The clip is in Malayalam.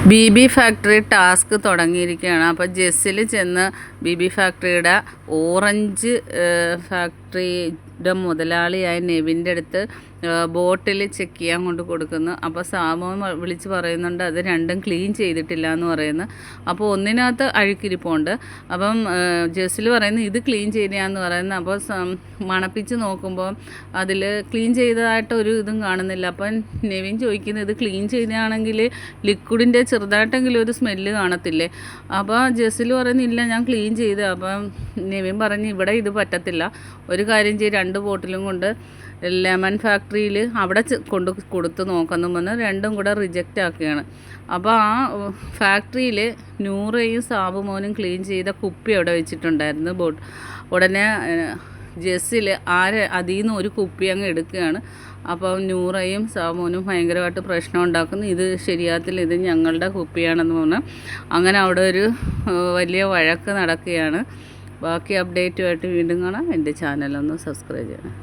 ബി ഫാക്ടറി ടാസ്ക് തുടങ്ങിയിരിക്കുകയാണ്. അപ്പോൾ ജെസ്സിൽ ചെന്ന് ബി ഫാക്ടറിയുടെ ഓറഞ്ച് ഫാക്ടറിയുടെ മുതലാളിയായ നെവിൻ്റെ അടുത്ത് ബോട്ടിൽ ചെക്ക് ചെയ്യാൻ കൊണ്ട് കൊടുക്കുന്നു. അപ്പോൾ സാമോൻ വിളിച്ച് പറയുന്നുണ്ട് അത് രണ്ടും ക്ലീൻ ചെയ്തിട്ടില്ല എന്ന് പറയുന്നു. അപ്പോൾ ഒന്നിനകത്ത് അഴുക്കിരിപ്പുണ്ട്. അപ്പം ജെസ്സിൽ പറയുന്നു ഇത് ക്ലീൻ ചെയ്തതാന്ന് പറയുന്നത്. അപ്പോൾ മണപ്പിച്ച് നോക്കുമ്പോൾ അതിൽ ക്ലീൻ ചെയ്തതായിട്ട് ഒരു ഇതും കാണുന്നില്ല. അപ്പം നെവിൻ ചോദിക്കുന്നത് ഇത് ക്ലീൻ ചെയ്തതാണെങ്കിൽ ലിക്വിഡിൻ്റെ ചെറുതായിട്ടെങ്കിലും ഒരു സ്മെല്ല് കാണത്തില്ലേ? അപ്പോൾ ജെസ്സിൽ പറയുന്നില്ല ഞാൻ ക്ലീൻ ചെയ്ത്. അപ്പം നെവിൻ പറഞ്ഞ് ഇവിടെ ഇത് പറ്റത്തില്ല, ഒരു കാര്യം ചെയ്ത് 2 ബോട്ടിലും കൊണ്ട് ലെമൺ ഫാക്ടറിയിൽ അവിടെ കൊടുത്ത് നോക്കുന്നു പറഞ്ഞ് രണ്ടും കൂടെ റിജക്റ്റ് ആക്കുകയാണ്. അപ്പോൾ ആ ഫാക്ടറിയിൽ നൂറയും സാബുമോനും ക്ലീൻ ചെയ്ത കുപ്പി അവിടെ വെച്ചിട്ടുണ്ടായിരുന്നു. ഉടനെ ജെസ്സിൽ അതിൽ നിന്ന് ഒരു കുപ്പി അങ്ങ് എടുക്കുകയാണ്. അപ്പം നൂറയും സാബുമോനും ഭയങ്കരമായിട്ട് പ്രശ്നം ഉണ്ടാക്കുന്നു. ഇത് ശരിയാത്തില്ല, ഇത് ഞങ്ങളുടെ കുപ്പിയാണെന്ന് പറഞ്ഞ് അങ്ങനെ അവിടെ ഒരു വലിയ വഴക്ക് നടക്കുകയാണ്. ബാക്കി അപ്ഡേറ്റുമായിട്ട് വീണ്ടും കാണാം. എൻ്റെ ചാനലൊന്ന് സബ്സ്ക്രൈബ് ചെയ്യണം.